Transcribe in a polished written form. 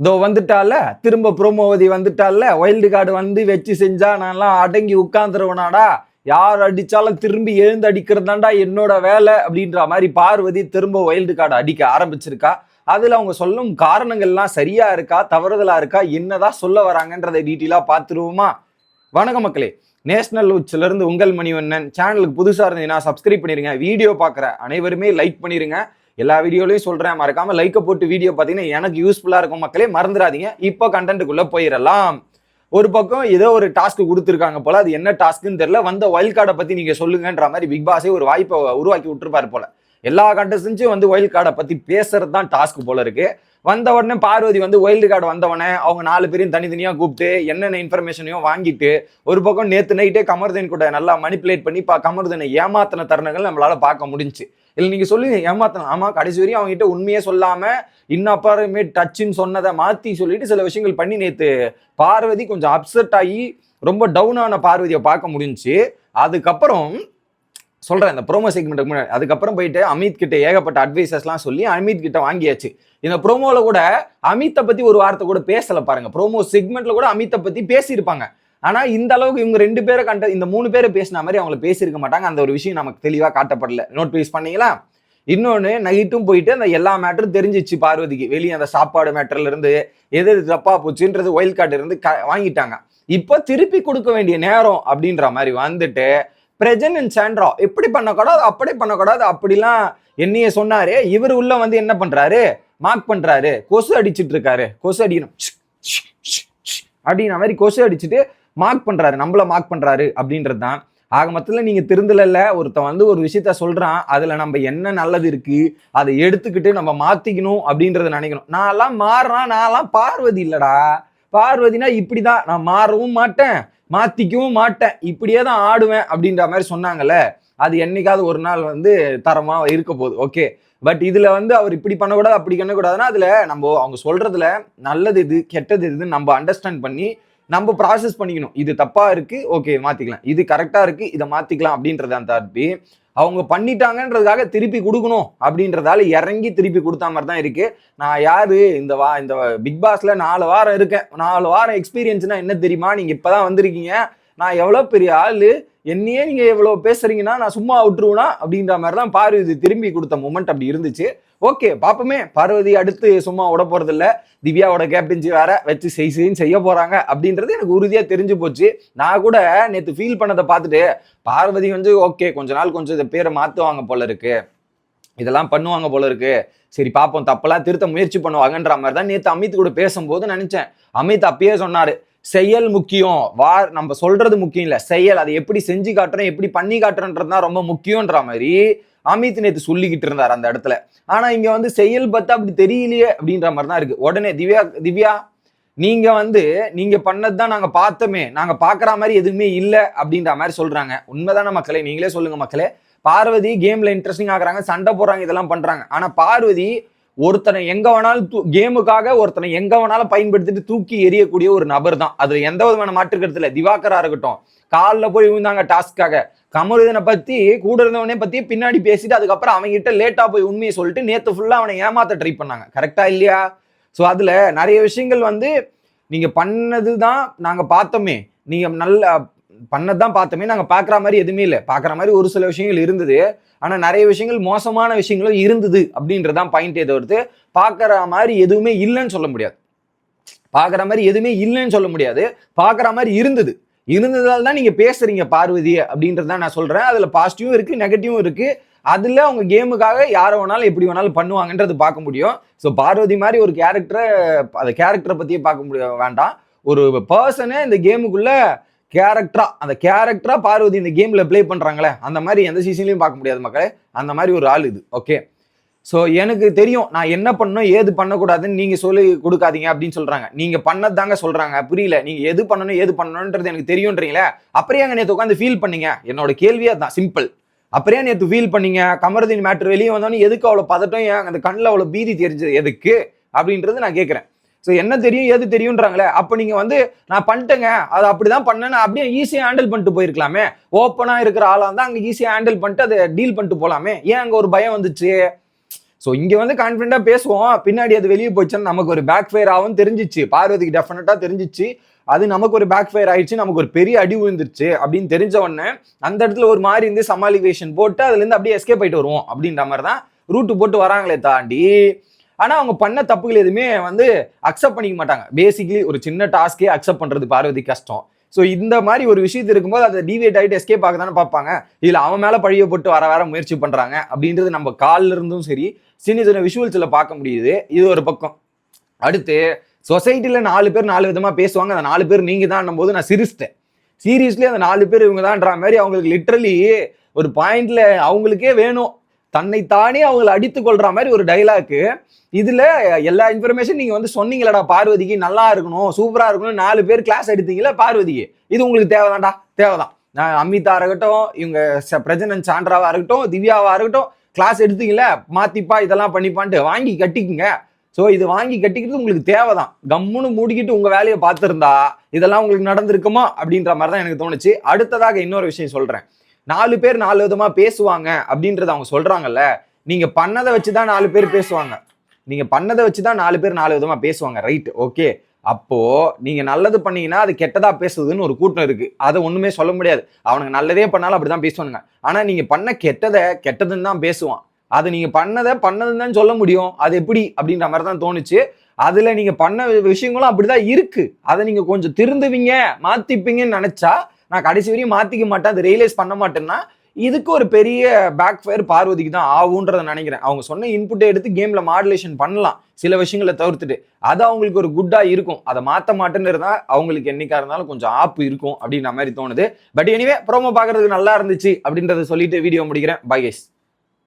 இதோ வந்துட்டால திரும்ப ப்ரோமோவதி வந்துட்டால wild card வந்து வச்சு செஞ்சா நான்லாம் அடங்கி உட்கார்ந்துருவனாடா, யார் அடிச்சாலும் திரும்பி எழுந்து அடிக்கிறதாண்டா என்னோட வேலை அப்படின்ற மாதிரி பார்வதி திரும்ப வைல்டு கார்டு அடிக்க ஆரம்பிச்சிருக்கா. அதுல அவங்க சொல்லும் காரணங்கள்லாம் சரியா இருக்கா தவறுதலா இருக்கா என்னதான் சொல்ல வராங்கன்றதை டீட்டெயிலா பார்த்துருவோமா? வணக்கம் மக்களே, நேஷனல் உச்சில இருந்து உங்கள் மணிவண்ணன். சேனலுக்கு புதுசா இருந்தீங்கன்னா சப்ஸ்கிரைப் பண்ணிருங்க. வீடியோ பார்க்குற அனைவருமே லைக் பண்ணிருங்க. எல்லா வீடியோலையும் சொல்றேன், மறக்காம லைக்கை போட்டு வீடியோ பார்த்தீங்கன்னா எனக்கு யூஸ்ஃபுல்லா இருக்கும் மக்களே, மறந்துடாதீங்க. இப்போ கண்டென்ட்டுக்குள்ள போயிடலாம். ஒரு பக்கம் ஏதோ ஒரு டாஸ்க் கொடுத்துருக்காங்க போல, அது என்ன டாஸ்க்னு தெரியல. வந்த வைல்ட் கார்டை பத்தி நீங்க சொல்லுங்கன்ற மாதிரி பிக் பாஸே ஒரு வாய்ப்பை உருவாக்கி விட்டுருப்பாரு போல. எல்லா கண்டஸ்டன்ஸும் வந்து வைல்ட் கார்டை பத்தி பேசுறது தான் டாஸ்க் போல இருக்கு. வந்த உடனே பார்வதி வந்து வைல்டு கார்டு வந்தவனே அவங்க 4 பேரையும் தனித்தனியா கூப்பிட்டு என்னென்ன இன்ஃபர்மேஷனையும் வாங்கிட்டு, ஒரு பக்கம் நேத்து நைட்டே கமர்தீன் கூட நல்லா மனிப்புலேட் பண்ணி கமர்தீனை ஏமாத்தின தருணங்கள் நம்மளால பார்க்க முடிஞ்சு. இல்லை நீங்க சொல்லி ஏமாத்தணும், ஆமா கடைசி வரையும் அவங்க கிட்ட உண்மையே சொல்லாம இன்னப்பாருமே டச்சுன்னு சொன்னதை மாத்தி சொல்லிட்டு சில விஷயங்கள் பண்ணி நேத்து பார்வதி கொஞ்சம் அப்செட் ஆகி ரொம்ப டவுன் ஆன பார்வதியை பார்க்க முடிஞ்சு. அதுக்கப்புறம் சொல்றேன் இந்த ப்ரோமோ செக்மெண்ட்டுக்கு முன்னாடி, அதுக்கப்புறம் போயிட்டு அமித் கிட்ட ஏகப்பட்ட அட்வைசஸ்லாம் சொல்லி அமித் கிட்ட வாங்கியாச்சு. இந்த ப்ரோமோல கூட அமித்தை பத்தி ஒரு வார்த்தை கூட பேசல பாருங்க. ப்ரோமோ செக்மெண்ட்ல கூட அமித்தை பத்தி பேசியிருப்பாங்க. ஆனா இந்த அளவுக்கு இவங்க 2 பேரை இந்த 3 பேரை பேசின மாதிரி அவங்களை பேசியிருக்க மாட்டாங்க. அந்த ஒரு விஷயம் நமக்கு தெளிவா காட்டப்படல. நோட்டீஸ் பண்ணீங்களா? இன்னொன்னு நைட்டும் போயிட்டு அந்த எல்லா மேட்டரும் தெரிஞ்சிச்சு பார்வதிக்கு. வெளியே அந்த சாப்பாடு மேட்டர்ல இருந்து எது தப்பா போச்சுன்றது வைல்ட் கார்டு இருந்து வாங்கிட்டாங்க. இப்போ திருப்பி கொடுக்க வேண்டிய நேரம் அப்படின்ற மாதிரி வந்துட்டு பிரஜன் அண்ட் சாண்ட்ரா எப்படி பண்ணக்கூடாது அப்படி பண்ணக்கூடாது அப்படிலாம் என்னைய சொன்னாரு. இவர் உள்ள வந்து என்ன பண்றாரு, மார்க் பண்றாரு, கொசு அடிச்சுட்டு இருக்காரு. கொசு அடிக்கணும் அப்படின்ற மாதிரி கொசு அடிச்சுட்டு மார்க் பண்றாரு, நம்மள மார்க் பண்றாரு அப்படின்றது தான். ஆக மொத்தத்தில் நீங்க திருந்தல. ஒருத்தன் வந்து ஒரு விஷயத்த சொல்றான், அதுல நம்ம என்ன நல்லது இருக்கு அதை எடுத்துக்கிட்டு நம்ம மாத்திக்கணும் அப்படின்றத நினைக்கணும். நான்லாம் மாறுறான், நான்லாம் பார்வதி இல்லடா. பார்வதினா இப்படிதான், நான் மாறவும் மாட்டேன் மாத்திக்கவும் மாட்டேன், இப்படியே தான் ஆடுவேன் அப்படின்ற மாதிரி சொன்னாங்கல்ல. அது என்னைக்காவது ஒரு நாள் வந்து தரமா இருக்க போகுது. ஓகே, பட் இதுல வந்து அவர் இப்படி பண்ணக்கூடாது அப்படி பண்ணக்கூடாதுன்னா அதுல நம்ம அவங்க சொல்றதுல நல்லது எது கெட்டது எதுன்னு நம்ம அண்டர்ஸ்டாண்ட் பண்ணி நம்ம ப்ராசஸ் பண்ணிக்கணும். இது தப்பா இருக்கு, ஓகே மாத்திக்கலாம், இது கரெக்டா இருக்கு, இதை மாத்திக்கலாம் அப்படின்றத தாண்டி அவங்க பண்ணிட்டாங்கன்றதுக்காக திருப்பி கொடுக்கணும் அப்படின்றதால இறங்கி திருப்பி கொடுத்தா மாதிரி தான் இருக்கு. நான் யாரு இந்த பிக் பாஸ்ல 4 வாரம் இருக்கேன். 4 வாரம் எக்ஸ்பீரியன்ஸ்னா என்ன தெரியுமா? நீங்க இப்பதான் வந்திருக்கீங்க. நான் எவ்வளவு பெரிய ஆளு, என்னையே நீங்க எவ்வளவு பேசுறீங்கன்னா நான் சும்மா விட்டுருவேனா அப்படின்ற மாதிரி தான் பார்வதி திரும்பி கொடுத்த மூமெண்ட் அப்படி இருந்துச்சு. ஓகே பாப்போமே, பார்வதி அடுத்து சும்மா விட போறது இல்ல, திவ்யாவோட கேப்டன்சி வேற வச்சு செய்ய போறாங்க அப்படின்றது எனக்கு உறுதியா தெரிஞ்சு போச்சு. நான் கூட நேத்து ஃபீல் பண்ணதை பார்த்துட்டு பார்வதி வந்து ஓகே கொஞ்ச நாள் கொஞ்சம் இதை பேரை மாத்துவாங்க போல இருக்கு, இதெல்லாம் பண்ணுவாங்க போல இருக்கு, சரி பாப்போம் தப்பெல்லாம் திருத்த முயற்சி பண்ணுவாங்கன்ற மாதிரி தான் நேத்து அமித் கூட பேசும்போது நினைச்சேன். அமித் அப்பயே சொன்னாரு, செயல் முக்கியம், நம்ம சொல்றது முக்கியம் இல்ல, செயல். அதை எப்படி செஞ்சு காட்டுறோம் எப்படி பண்ணி காட்டுறோன்றது தான் ரொம்ப முக்கியன்ற மாதிரி அமித் நேத்து சொல்லிக்கிட்டு இருந்தார் அந்த இடத்துல. ஆனா இங்க வந்து செயல் பார்த்தா அப்படி தெரியலையே அப்படின்ற மாதிரி தான் இருக்கு. உடனே திவ்யா நீங்க வந்து நீங்க பண்ணதுதான் நாங்க பார்த்தோமே, நாங்க பாக்குற மாதிரி எதுவுமே இல்லை அப்படின்ற மாதிரி சொல்றாங்க. உண்மைதான மக்களே? நீங்களே சொல்லுங்க மக்களே. பார்வதி கேம்ல இன்ட்ரெஸ்டிங் ஆகுறாங்க, சண்டை போடுறாங்க, இதெல்லாம் பண்றாங்க. ஆனா பார்வதி ஒருத்தனை எங்க வேணாலும் கேமுக்காக ஒருத்தனை எங்க வேணாலும் பயன்படுத்திட்டு தூக்கி எறியக்கூடிய ஒரு நபர் தான். அதுல எந்த விதமான மாற்றுக்கிறது இல்லை. திவாகரா இருக்கட்டும், காலில் போய் விழுந்தாங்க டாஸ்க்காக. கமருதனை பத்தி கூட இருந்தவனே பத்தி பின்னாடி பேசிட்டு அதுக்கப்புறம் அவங்க கிட்ட லேட்டா போய் உண்மையை சொல்லிட்டு நேத்து ஃபுல்லா அவனை ஏமாத்த ட்ரை பண்ணாங்க. கரெக்டா இல்லையா? ஸோ அதுல நிறைய விஷயங்கள் வந்து நீங்க பண்ணதுதான் நாங்க பார்த்தோமே, நீங்க நல்ல பண்ணதான் பார்த்தோமே, நாங்க பாக்குற மாதிரி எதுவுமே இல்லை. பாக்குற மாதிரி ஒரு சில விஷயங்கள் இருந்தது, ஆனா நிறைய விஷயங்கள் மோசமான விஷயங்களும் இருந்தது அப்படின்றதான் பாயிண்ட். தவிர்த்து பாக்குற மாதிரி எதுவுமே இல்லைன்னு சொல்ல முடியாது. பாக்குற மாதிரி எதுவுமே இல்லைன்னு சொல்ல முடியாது. பாக்குற மாதிரி இருந்ததால தான் நீங்க பேசுறீங்க பார்வதி அப்படின்றதான் நான் சொல்றேன். அதுல பாசிட்டிவும் இருக்கு நெகட்டிவும் இருக்கு. அதுல அவங்க கேமுக்காக யாரை வேணாலும் எப்படி வேணாலும் பண்ணுவாங்கன்றது பார்க்க முடியும். ஸோ பார்வதி மாதிரி ஒரு கேரக்டரை பத்தியே பார்க்க வேண்டாம். ஒரு பர்சனே இந்த கேமுக்குள்ள அந்த கேரக்டரா பார்வதி இந்த கேம்ல பிளே பண்றாங்களே, அந்த மாதிரி எந்த சீசன்லயும் பார்க்க முடியாது மக்களே. அந்த மாதிரி ஒரு ஆள் இது. ஓகே, ஸோ எனக்கு தெரியும் நான் என்ன பண்ணணும் ஏது பண்ணக்கூடாதுன்னு. நீங்க சொல்லி கொடுக்காதீங்க அப்படின்னு சொல்றாங்க. நீங்க பண்ணது தாங்க சொல்றாங்க, புரியல. நீங்க எது பண்ணணும்ன்றது எனக்கு தெரியும்ன்றீங்களே, அப்படியே அங்க நேற்று உட்காந்து ஃபீல் பண்ணீங்க? என்னோட கேள்வியே தான், சிம்பிள். அப்படியே நேற்று ஃபீல் பண்ணீங்க? கமருதீன் மேட்ரு வெளியே வந்தோன்னு எதுக்கு அவ்வளோ பதட்டம், அந்த கண்ணில் அவ்வளோ பீதி தெரிஞ்சது எதுக்கு அப்படின்றது நான் கேட்குறேன். ஸோ என்ன தெரியும் ஏது தெரியும்ன்றாங்களே, அப்போ நீங்க வந்து நான் பண்ணிட்டேங்க அதை அப்படிதான் பண்ணேன்னு அப்படியே ஈஸியாக ஹேண்டில் பண்ணிட்டு போயிருக்கலாமே. ஓப்பனாக இருக்கிற ஆளாக இருந்தால் அங்கே ஈஸியாக ஹேண்டில் பண்ணிட்டு அதை டீல் பண்ணிட்டு போகலாமே. ஏன் அங்கே ஒரு பயம் வந்துச்சு? ஸோ இங்க வந்து கான்ஃபிடண்டா பேசுவோம், பின்னாடி அது வெளியே போச்சுன்னா நமக்கு ஒரு பேக் ஃபயர் ஆகும் தெரிஞ்சிச்சு. பார்வதிக்கு டெஃபினட்டா தெரிஞ்சிச்சு. அது நமக்கு ஒரு பேக் ஃபயர் ஆயிடுச்சு, நமக்கு ஒரு பெரிய அடி விழுந்துருச்சு அப்படின்னு தெரிஞ்ச உடனே அந்த இடத்துல ஒரு மாதிரி இருந்து சமாளிகேஷன் போட்டு அதுல இருந்து அப்படியே எஸ்கேப் ஆயிட்டு வருவோம் அப்படின்ற மாதிரி தான் ரூட்டு போட்டு வராங்களே தாண்டி, ஆனா அவங்க பண்ண தப்புகள் எதுவுமே வந்து அக்செப்ட் பண்ணிக்க மாட்டாங்க. பேசிக்கலி ஒரு சின்ன டாஸ்கே அக்செப்ட் பண்றது பார்வதி கஷ்டம். ஸோ இந்த மாதிரி ஒரு விஷயத்து இருக்கும்போது அதை டிவியேட் ஆகிட்டு எஸ்கேப் ஆக தானே பார்ப்பாங்க. இதில் அவன் மேலே பழிய போட்டு வர முயற்சி பண்ணுறாங்க அப்படின்றது நம்ம காலில் இருந்தும் சரி சின்ன சின்ன விஷுவல்ஸில் பார்க்க முடியுது. இது ஒரு பக்கம். அடுத்து சொசைட்டியில் 4 பேர் 4 விதமாக பேசுவாங்க. அந்த 4 பேர் நீங்கள் தான் போது நான் சிரிச்சிட்டேன். சீரியஸ்லி அந்த 4 பேர் இவங்க தான்ன்ற மாதிரி அவங்களுக்கு லிட்ரலி ஒரு பாயிண்ட்ல அவங்களுக்கே வேணும், தன்னைத்தானே அவங்களை அடித்து கொள்ற மாதிரி ஒரு டைலாக்கு. இதுல எல்லா இன்ஃபர்மேஷன் நீங்க வந்து சொன்னீங்களடா பார்வதிக்கு நல்லா இருக்கணும் சூப்பரா இருக்கணும் 4 பேர் கிளாஸ் எடுத்தீங்களா பார்வதிக்கு, இது உங்களுக்கு தேவைதான்டா, தேவைதான். அமிதா இருக்கட்டும், இவங்க பிரஜனன் சாண்ட்ராவா இருக்கட்டும், திவ்யாவா இருக்கட்டும், கிளாஸ் எடுத்தீங்களா மாத்திப்பா இதெல்லாம் பண்ணிப்பான்ட்டு வாங்கி கட்டிக்குங்க. ஸோ இது வாங்கி கட்டிக்கிறது உங்களுக்கு தேவைதான். கம்முன்னு மூடிக்கிட்டு உங்க வேலையை பார்த்துருந்தா இதெல்லாம் உங்களுக்கு நடந்திருக்குமா அப்படின்ற மாதிரி தான் எனக்கு தோணுச்சு. அடுத்ததாக இன்னொரு விஷயம் சொல்றேன். 4 பேர் 4 விதமா பேசுவாங்க அப்படின்றத அவங்க சொல்றாங்கல்ல, நீங்க பண்ணதை வச்சுதான் 4 பேர் பேசுவாங்க. நீங்க பண்ணதை வச்சுதான் 4 பேர் 4 விதமா பேசுவாங்க, ரைட்? ஓகே. அப்போ நீங்க நல்லது பண்ணீங்கன்னா அது கெட்டதா பேசுதுன்னு ஒரு கூட்டம் இருக்கு. அதை ஒண்ணுமே சொல்ல முடியாது. அவனுக்கு நல்லதே பண்ணாலும் அப்படிதான் பேசுவானுங்க. ஆனா நீங்க பண்ண கெட்டதுன்னு தான் பேசுவான். அது நீங்க பண்ணதுன்னு தான் சொல்ல முடியும். அது எப்படி அப்படின்ற மாதிரி தான் தோணுச்சு. அதுல நீங்க பண்ண விஷயங்களும் அப்படிதான் இருக்கு. அதை நீங்க கொஞ்சம் திருந்துவீங்க மாத்திப்பீங்கன்னு நினைச்சா, நான் கடைசி வரையும் மாத்திக்க மாட்டேன், அதை ரியலைஸ் பண்ண மாட்டேன்னா இதுக்கு ஒரு பெரிய பேக் ஃபயர் பார்வதிக்கு தான் ஆகுன்றத நினைக்கிறேன். அவங்க சொன்ன இன்புட்டை எடுத்து கேம்ல மாடுலேஷன் பண்ணலாம், சில விஷயங்களை தவிர்த்துட்டு. அது அவங்களுக்கு ஒரு குட்டா இருக்கும். அதை மாற்ற மாட்டேன்னு இருந்தா அவங்களுக்கு என்னைக்கா இருந்தாலும் கொஞ்சம் ஆப்பு இருக்கும் அப்படின்ற மாதிரி தோணுது. பட் எனிவே ப்ரோமோ பார்க்கறதுக்கு நல்லா இருந்துச்சு அப்படின்றத சொல்லிட்டு வீடியோ முடிக்கிறேன். Bye guys.